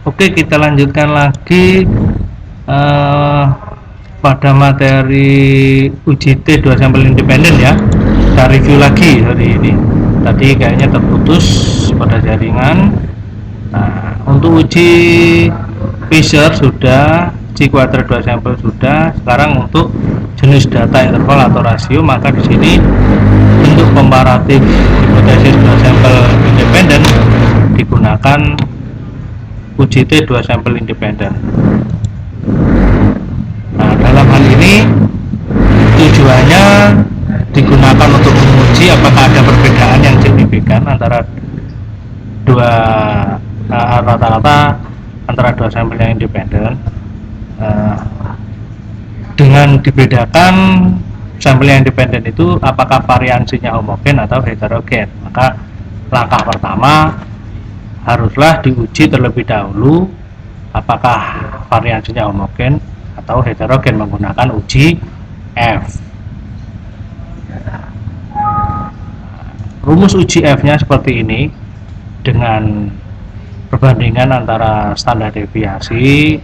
Oke, kita lanjutkan lagi pada materi uji T2 sampel independen ya. Kita review lagi hari ini. Tadi kayaknya terputus pada jaringan. Nah, untuk uji Fisher sudah, uji kuadrat 2 sampel sudah. Sekarang untuk jenis data interval atau rasio, maka di sini untuk komparatif hipotesis 2 sampel independen digunakan uji T2 sampel independen. Nah, dalam hal ini tujuannya digunakan untuk menguji apakah ada perbedaan yang signifikan antara dua rata-rata antara dua sampel yang independen. Dengan dibedakan sampel yang independen itu apakah variansinya homogen atau heterogen. Maka langkah pertama haruslah diuji terlebih dahulu apakah variansinya homogen atau heterogen menggunakan uji F. Rumus uji F-nya seperti ini, dengan perbandingan antara standar deviasi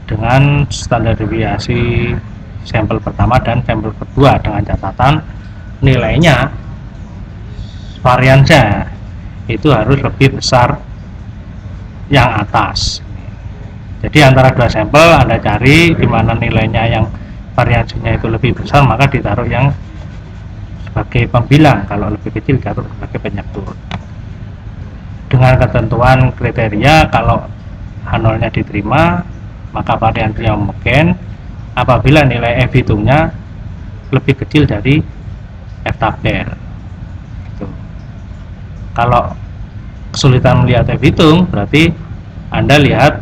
dengan standar deviasi sampel pertama dan sampel kedua, dengan catatan nilainya variansinya itu harus lebih besar yang atas. Jadi antara dua sampel Anda cari di mana nilainya yang variansinya itu lebih besar, maka ditaruh yang sebagai pembilang, kalau lebih kecil ditaruh sebagai penyetur. Dengan ketentuan kriteria, kalau H0-nya diterima maka variansinya homogen apabila nilai F hitungnya lebih kecil dari F tabel. Kalau kesulitan melihat F hitung, berarti Anda lihat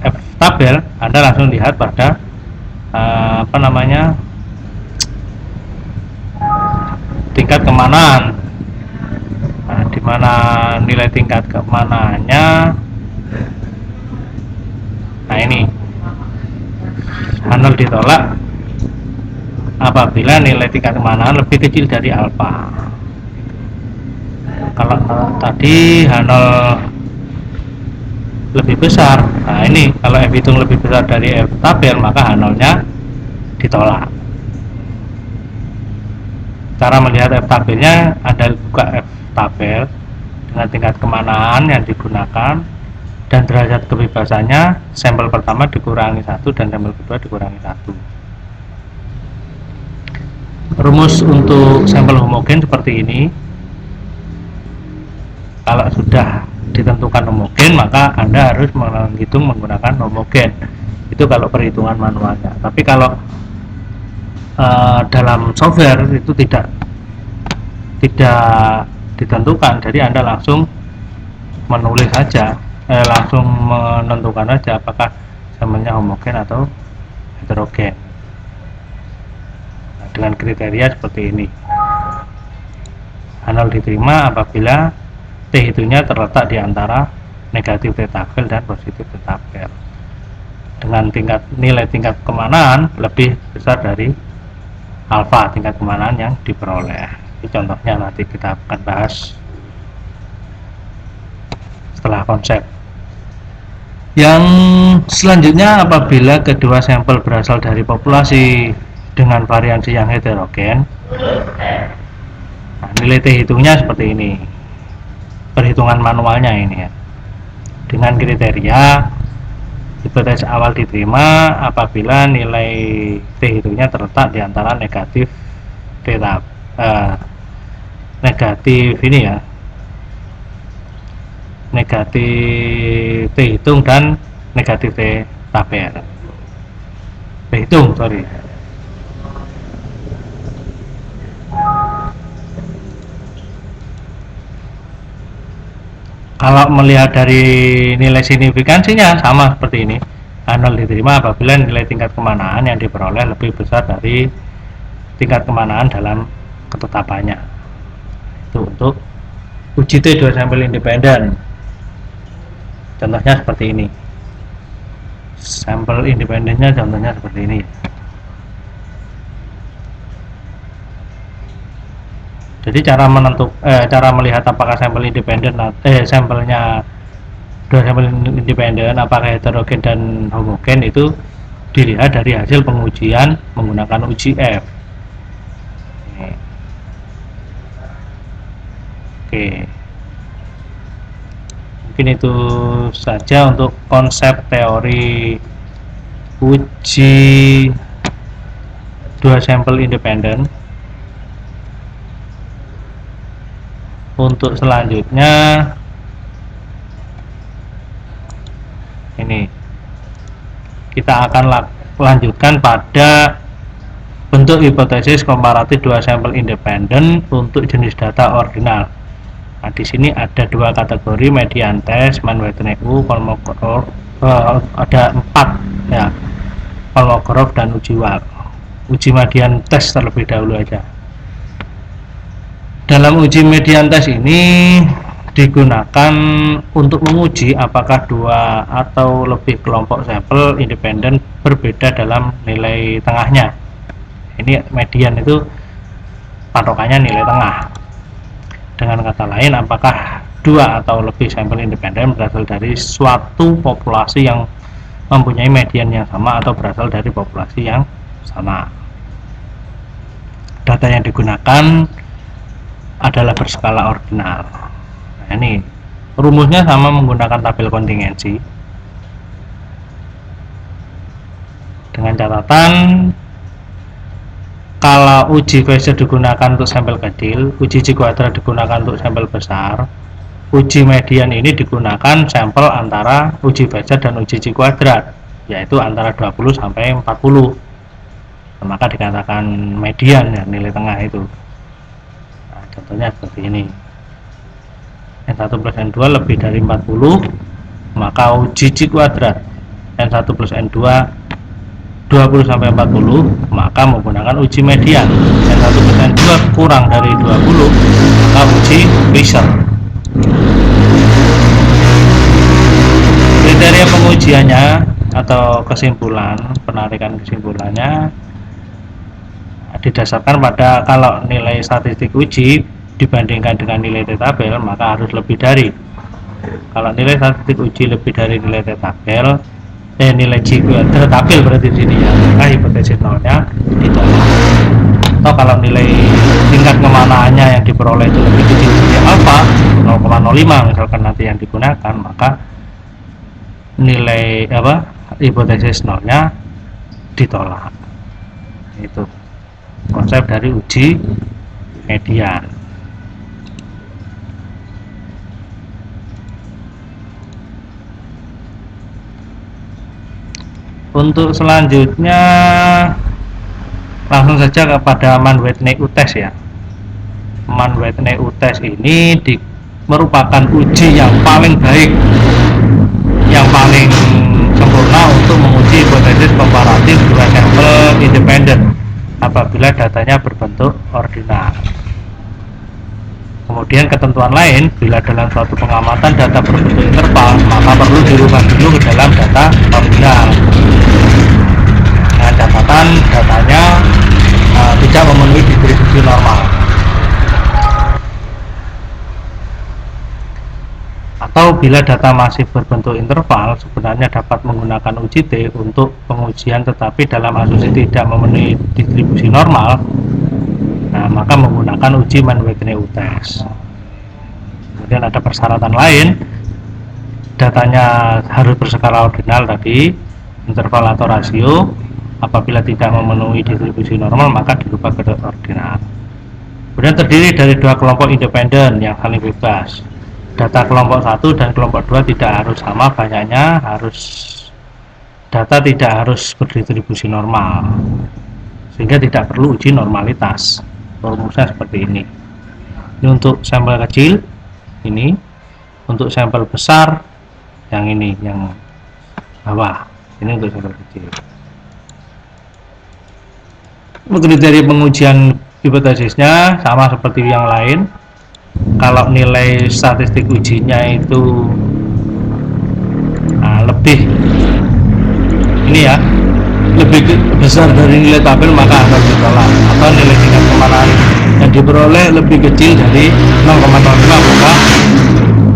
F tabel, Anda langsung lihat pada tingkat kemanaan. Nah, di mana nilai tingkat kemanaannya, nah ini H0 ditolak apabila nilai tingkat kemanaan lebih kecil dari alfa. Kalau tadi H0 lebih besar, nah ini kalau F hitung lebih besar dari F tabel, maka H0-nya ditolak. Cara melihat F tabelnya, Anda buka F tabel dengan tingkat kemanaan yang digunakan dan derajat kebebasannya, sampel pertama dikurangi 1 dan sampel kedua dikurangi 1. Rumus untuk sampel homogen seperti ini. Kalau sudah ditentukan homogen, maka Anda harus menghitung menggunakan homogen. Itu kalau perhitungan manualnya. Tapi kalau dalam software itu tidak ditentukan, jadi Anda langsung menulis saja, langsung menentukan saja apakah sampelnya homogen atau heterogen. Nah, dengan kriteria seperti ini. H0 diterima apabila T hitungnya terletak di antara negatif T tabel dan positif T tabel, dengan nilai tingkat kemanaan lebih besar dari alfa tingkat kemanaan yang diperoleh. Ini contohnya nanti kita akan bahas setelah konsep. Yang selanjutnya, apabila kedua sampel berasal dari populasi dengan variansi yang heterogen, nah, nilai T hitungnya seperti ini, perhitungan manualnya ini ya, dengan kriteria hipotesis awal diterima apabila nilai T hitungnya terletak di antara negatif negatif T hitung dan negatif T tabel. Kalau melihat dari nilai signifikansinya sama seperti ini. H0 diterima apabila nilai tingkat kemanaan yang diperoleh lebih besar dari tingkat kemanaan dalam ketetapannya. Itu untuk uji T2 sampel independen. Contohnya seperti ini. Sampel independennya contohnya seperti ini. Jadi cara melihat apakah sampel independen sampelnya dua sampel independen apakah heterogen dan homogen itu dilihat dari hasil pengujian menggunakan uji F. Oke, mungkin itu saja untuk konsep teori uji dua sampel independen. Untuk selanjutnya ini kita akan lanjutkan pada bentuk hipotesis komparatif dua sampel independen untuk jenis data ordinal. Nah, di sini ada dua kategori, median test, Mann-Whitney-U, Kolmogorov, ada 4 ya, Kolmogorov dan uji Wahl. Uji median test terlebih dahulu aja. Dalam uji median test ini digunakan untuk menguji apakah dua atau lebih kelompok sampel independen berbeda dalam nilai tengahnya. Ini median itu patokannya nilai tengah. Dengan kata lain, apakah dua atau lebih sampel independen berasal dari suatu populasi yang mempunyai median yang sama atau berasal dari populasi yang sama. Data yang digunakan adalah berskala ordinal. Nah, ini rumusnya sama menggunakan tabel kontingensi. Dengan catatan, kalau uji Weiser digunakan untuk sampel kecil, uji Chi kuadrat digunakan untuk sampel besar, uji median ini digunakan sampel antara uji Weiser dan uji Chi kuadrat, yaitu antara 20 sampai 40. Maka dikatakan median ya, nilai tengah itu. Nah, contohnya seperti ini. N1 plus N2 lebih dari 40, maka uji Chi kuadrat N1 plus N2 20 sampai 40, maka menggunakan uji median. N1 plus N2 kurang dari 20, maka uji Weiser. Kriteria pengujiannya atau kesimpulan, penarikan kesimpulannya didasarkan pada kalau nilai statistik uji dibandingkan dengan nilai T-tabel, maka harus lebih dari. Kalau nilai statistik uji lebih dari nilai T-tabel, nilai Chi kuadrat tabel berarti di sini ya, maka hipotesis nolnya ditolak. Atau kalau nilai tingkat kemanaannya yang diperoleh itu lebih kecil dari alfa 0,05 misalkan nanti yang digunakan, maka nilai hipotesis nolnya ditolak. Itu konsep dari uji median. Untuk selanjutnya langsung saja kepada Mann-Whitney-U test ya. Mann-Whitney-U test ini merupakan uji yang paling baik, yang paling sempurna untuk menguji hipotesis komparatif dua sampel independen apabila datanya berbentuk ordinal. Kemudian ketentuan lain, bila dalam suatu pengamatan data berbentuk interval, maka perlu dirubah dulu ke dalam data ordinal. Dengan catatan datanya tidak memenuhi distribusi normal. Atau bila data masih berbentuk interval, sebenarnya dapat menggunakan uji T untuk pengujian, tetapi dalam asumsi tidak memenuhi distribusi normal, nah maka menggunakan uji Mann-Whitney-U test. Kemudian ada persyaratan lain, datanya harus berskala ordinal tadi, interval atau rasio. Apabila tidak memenuhi distribusi normal, maka dirubah ke ordinal. Kemudian terdiri dari dua kelompok independen yang saling bebas. Data kelompok 1 dan kelompok 2 tidak harus sama banyaknya, data tidak harus berdistribusi normal, sehingga tidak perlu uji normalitas. Rumusnya seperti ini. Ini untuk sampel kecil, ini untuk sampel besar, yang ini yang bawah, ini untuk sampel kecil. Kriteria pengujian hipotesisnya sama seperti yang lain. Kalau nilai statistik ujinya itu lebih besar dari nilai tabel, maka harus ditolak. Atau nilai tingkat kemarahan yang diperoleh lebih kecil dari 0,05, maka